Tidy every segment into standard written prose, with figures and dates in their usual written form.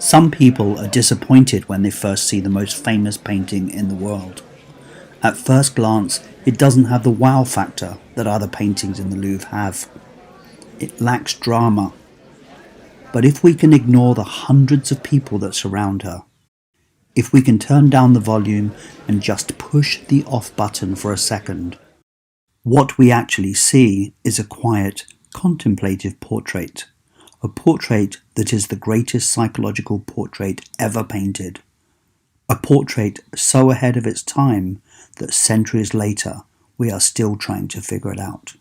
Some people are disappointed when they first see the most famous painting in the world. At first glance, it doesn't have the wow factor that other paintings in the Louvre have. It lacks drama. But if we can ignore the hundreds of people that surround her, if we can turn down the volume and just push the off button for a second, what we actually see is a quiet, contemplative portrait. A portrait that is the greatest psychological portrait ever painted. A portrait so ahead of its time that centuries later we are still trying to figure it out.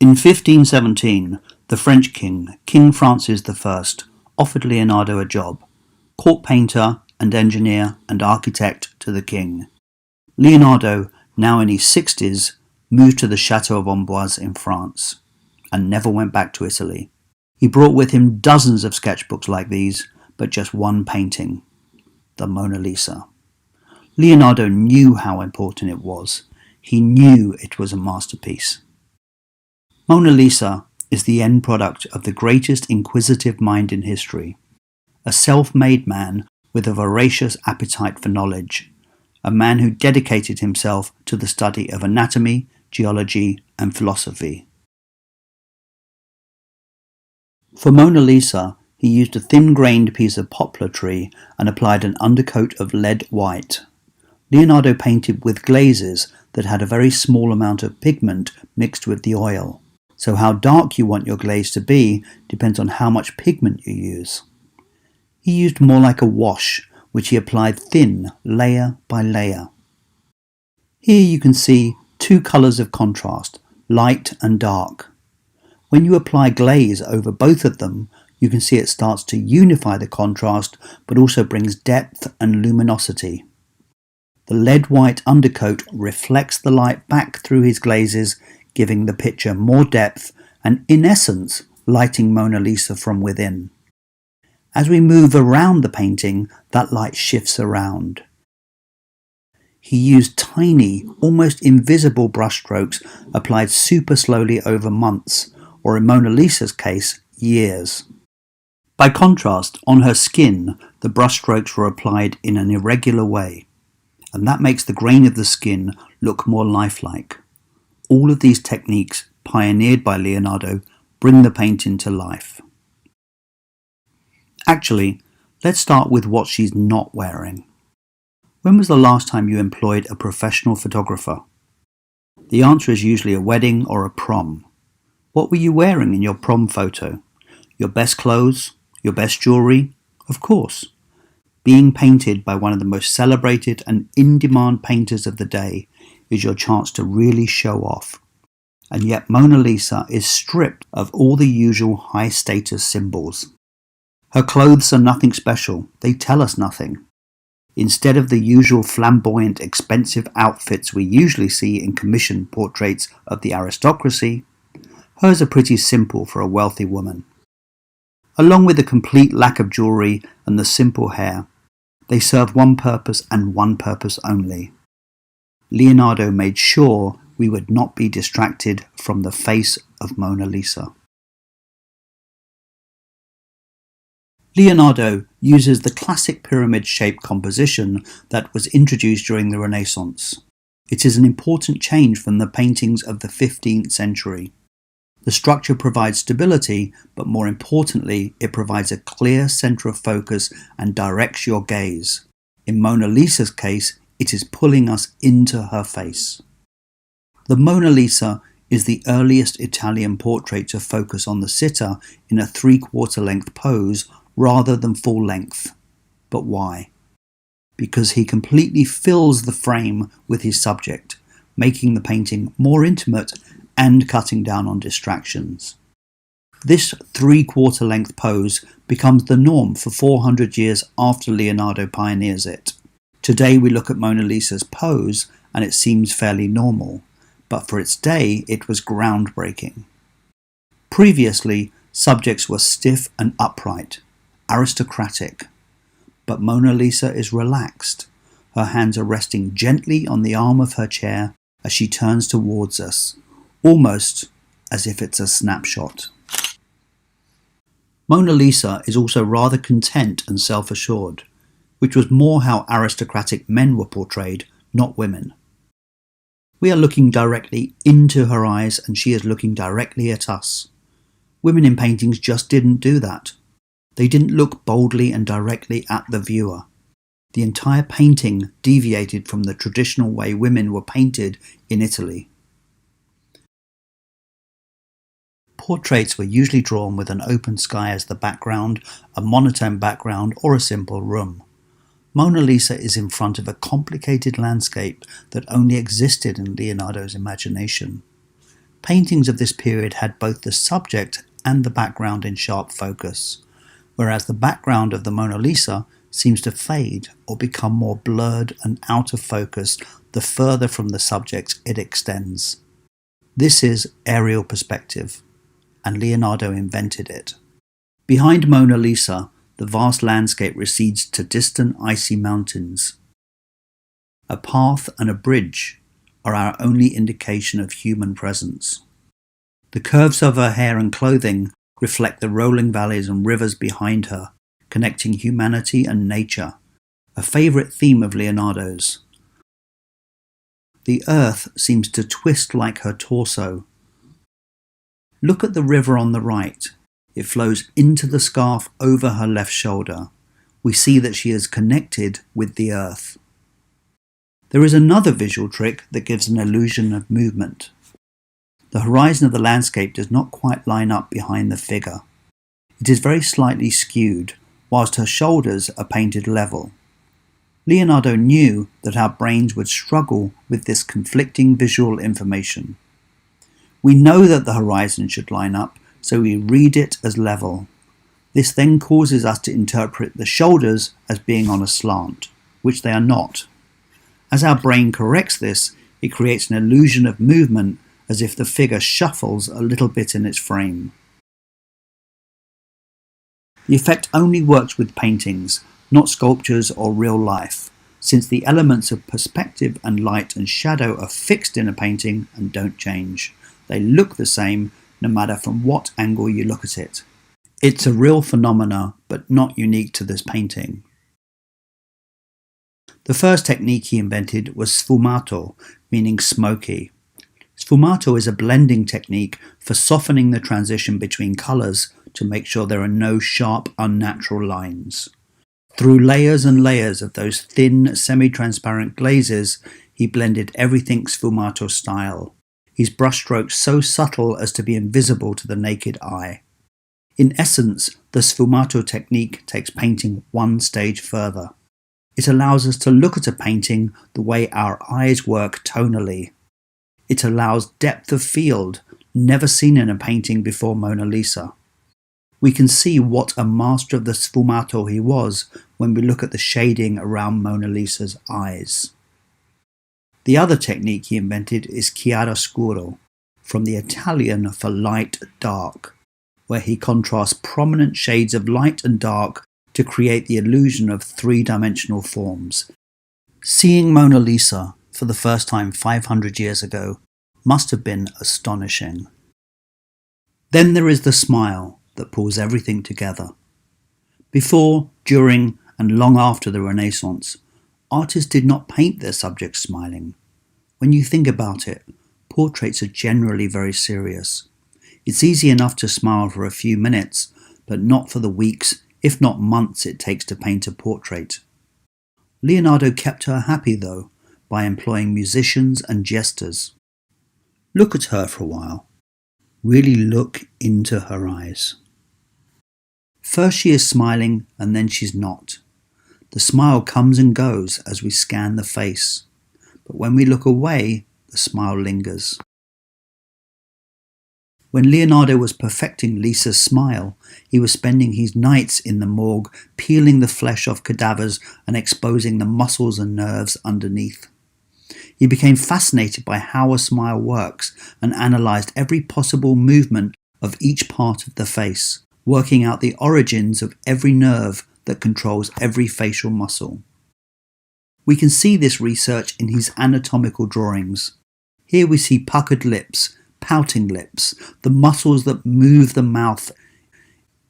In 1517, the French king, King Francis I, offered Leonardo a job, court painter and engineer and architect to the king. Leonardo, now in his 60s, moved to the Chateau of Amboise in France and never went back to Italy. He brought with him dozens of sketchbooks like these, but just one painting, the Mona Lisa. Leonardo knew how important it was. He knew it was a masterpiece. Mona Lisa is the end product of the greatest inquisitive mind in history, a self-made man with a voracious appetite for knowledge, a man who dedicated himself to the study of anatomy, geology, and philosophy. For Mona Lisa, he used a thin-grained piece of poplar tree and applied an undercoat of lead white. Leonardo painted with glazes that had a very small amount of pigment mixed with the oil. So how dark you want your glaze to be depends on how much pigment you use. He used more like a wash, which he applied thin, layer by layer. Here you can see two colours of contrast, light and dark. When you apply glaze over both of them, you can see it starts to unify the contrast, but also brings depth and luminosity. The lead white undercoat reflects the light back through his glazes, giving the picture more depth and, in essence, lighting Mona Lisa from within. As we move around the painting, that light shifts around. He used tiny, almost invisible brushstrokes applied super slowly over months, or in Mona Lisa's case, years. By contrast, on her skin, the brushstrokes were applied in an irregular way, and that makes the grain of the skin look more lifelike. All of these techniques, pioneered by Leonardo, bring the painting to life. Actually, let's start with what she's not wearing. When was the last time you employed a professional photographer? The answer is usually a wedding or a prom. What were you wearing in your prom photo? Your best clothes? Your best jewellery? Of course. Being painted by one of the most celebrated and in-demand painters of the day is your chance to really show off. And yet Mona Lisa is stripped of all the usual high-status symbols. Her clothes are nothing special. They tell us nothing. Instead of the usual flamboyant, expensive outfits we usually see in commissioned portraits of the aristocracy, hers are pretty simple for a wealthy woman. Along with the complete lack of jewellery and the simple hair, they serve one purpose and one purpose only. Leonardo made sure we would not be distracted from the face of Mona Lisa. Leonardo uses the classic pyramid-shaped composition that was introduced during the Renaissance. It is an important change from the paintings of the 15th century. The structure provides stability, but more importantly, it provides a clear centre of focus and directs your gaze. In Mona Lisa's case, it is pulling us into her face. The Mona Lisa is the earliest Italian portrait to focus on the sitter in a 3/4 length pose rather than full length. But why? Because he completely fills the frame with his subject, making the painting more intimate and cutting down on distractions. This 3/4 length pose becomes the norm for 400 years after Leonardo pioneers it. Today we look at Mona Lisa's pose and it seems fairly normal, but for its day it was groundbreaking. Previously, subjects were stiff and upright, aristocratic, but Mona Lisa is relaxed. Her hands are resting gently on the arm of her chair as she turns towards us, almost as if it's a snapshot. Mona Lisa is also rather content and self-assured, which was more how aristocratic men were portrayed, not women. We are looking directly into her eyes and she is looking directly at us. Women in paintings just didn't do that. They didn't look boldly and directly at the viewer. The entire painting deviated from the traditional way women were painted in Italy. Portraits were usually drawn with an open sky as the background, a monotone background, or a simple room. Mona Lisa is in front of a complicated landscape that only existed in Leonardo's imagination. Paintings of this period had both the subject and the background in sharp focus, whereas the background of the Mona Lisa seems to fade or become more blurred and out of focus the further from the subject it extends. This is aerial perspective, and Leonardo invented it. Behind Mona Lisa, the vast landscape recedes to distant icy mountains. A path and a bridge are our only indication of human presence. The curves of her hair and clothing reflect the rolling valleys and rivers behind her, connecting humanity and nature, a favourite theme of Leonardo's. The earth seems to twist like her torso. Look at the river on the right. It flows into the scarf over her left shoulder. We see that she is connected with the earth. There is another visual trick that gives an illusion of movement. The horizon of the landscape does not quite line up behind the figure. It is very slightly skewed, whilst her shoulders are painted level. Leonardo knew that our brains would struggle with this conflicting visual information. We know that the horizon should line up, so we read it as level. This then causes us to interpret the shoulders as being on a slant, which they are not. As our brain corrects this, it creates an illusion of movement as if the figure shuffles a little bit in its frame. The effect only works with paintings, not sculptures or real life, since the elements of perspective and light and shadow are fixed in a painting and don't change. They look the same no matter from what angle you look at it. It's a real phenomena, but not unique to this painting. The first technique he invented was sfumato, meaning smoky. Sfumato is a blending technique for softening the transition between colours to make sure there are no sharp, unnatural lines. Through layers and layers of those thin, semi-transparent glazes, he blended everything sfumato style. His brushstrokes so subtle as to be invisible to the naked eye. In essence, the sfumato technique takes painting one stage further. It allows us to look at a painting the way our eyes work tonally. It allows depth of field never seen in a painting before Mona Lisa. We can see what a master of the sfumato he was when we look at the shading around Mona Lisa's eyes. The other technique he invented is chiaroscuro, from the Italian for light-dark, where he contrasts prominent shades of light and dark to create the illusion of three-dimensional forms. Seeing Mona Lisa for the first time 500 years ago must have been astonishing. Then there is the smile that pulls everything together. Before, during, and long after the Renaissance, artists did not paint their subjects smiling. When you think about it, portraits are generally very serious. It's easy enough to smile for a few minutes, but not for the weeks, if not months, it takes to paint a portrait. Leonardo kept her happy, though, by employing musicians and jesters. Look at her for a while. Really look into her eyes. First she is smiling, and then she's not. The smile comes and goes as we scan the face, but when we look away, the smile lingers. When Leonardo was perfecting Lisa's smile, he was spending his nights in the morgue, peeling the flesh off cadavers and exposing the muscles and nerves underneath. He became fascinated by how a smile works and analysed every possible movement of each part of the face, working out the origins of every nerve that controls every facial muscle. We can see this research in his anatomical drawings. Here we see puckered lips, pouting lips, the muscles that move the mouth.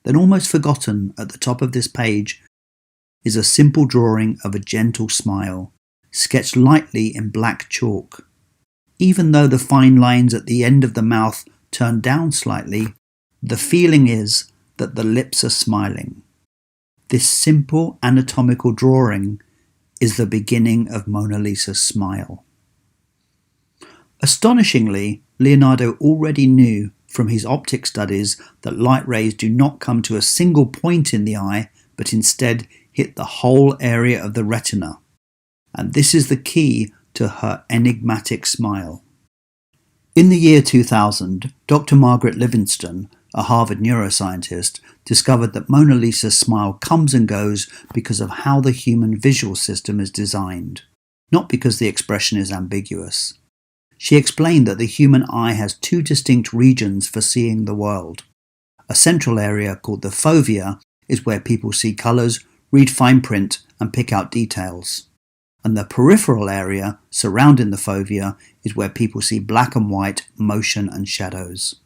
Then, almost forgotten at the top of this page, is a simple drawing of a gentle smile, sketched lightly in black chalk. Even though the fine lines at the end of the mouth turn down slightly, the feeling is that the lips are smiling. This simple anatomical drawing is the beginning of Mona Lisa's smile. Astonishingly, Leonardo already knew from his optic studies that light rays do not come to a single point in the eye, but instead hit the whole area of the retina. And this is the key to her enigmatic smile. In the year 2000, Dr. Margaret Livingston, a Harvard neuroscientist, discovered that Mona Lisa's smile comes and goes because of how the human visual system is designed, not because the expression is ambiguous. She explained that the human eye has two distinct regions for seeing the world. A central area called the fovea is where people see colours, read fine print and pick out details. And the peripheral area surrounding the fovea is where people see black and white, motion and shadows.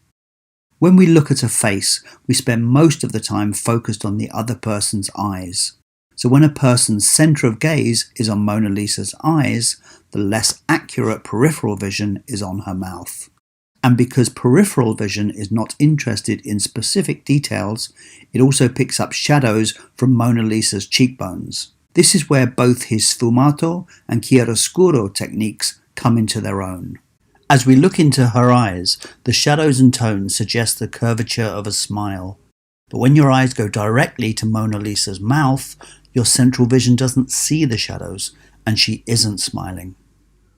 When we look at a face, we spend most of the time focused on the other person's eyes. So when a person's centre of gaze is on Mona Lisa's eyes, the less accurate peripheral vision is on her mouth. And because peripheral vision is not interested in specific details, it also picks up shadows from Mona Lisa's cheekbones. This is where both his sfumato and chiaroscuro techniques come into their own. As we look into her eyes, the shadows and tones suggest the curvature of a smile. But when your eyes go directly to Mona Lisa's mouth, your central vision doesn't see the shadows, and she isn't smiling,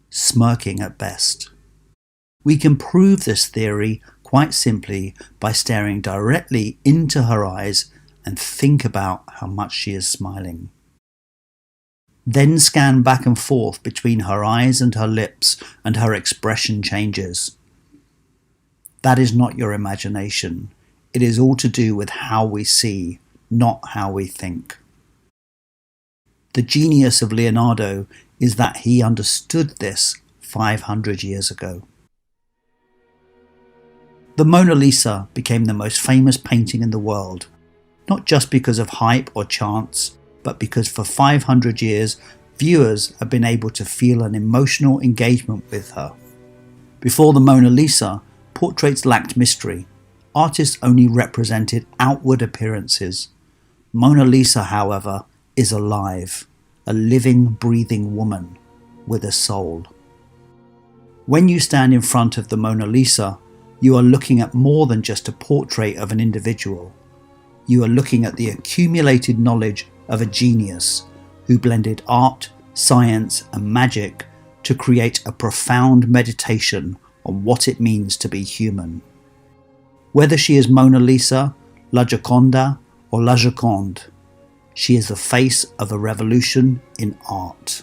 smirking at best. We can prove this theory quite simply by staring directly into her eyes and think about how much she is smiling. Then scan back and forth between her eyes and her lips, and her expression changes. That is not your imagination. It is all to do with how we see, not how we think. The genius of Leonardo is that he understood this 500 years ago. The Mona Lisa became the most famous painting in the world, not just because of hype or chance, but because for 500 years, viewers have been able to feel an emotional engagement with her. Before the Mona Lisa, portraits lacked mystery. Artists only represented outward appearances. Mona Lisa, however, is alive, a living, breathing woman with a soul. When you stand in front of the Mona Lisa, you are looking at more than just a portrait of an individual. You are looking at the accumulated knowledge of a genius who blended art, science and magic to create a profound meditation on what it means to be human. Whether she is Mona Lisa, La Gioconda or La Joconde, she is the face of a revolution in art.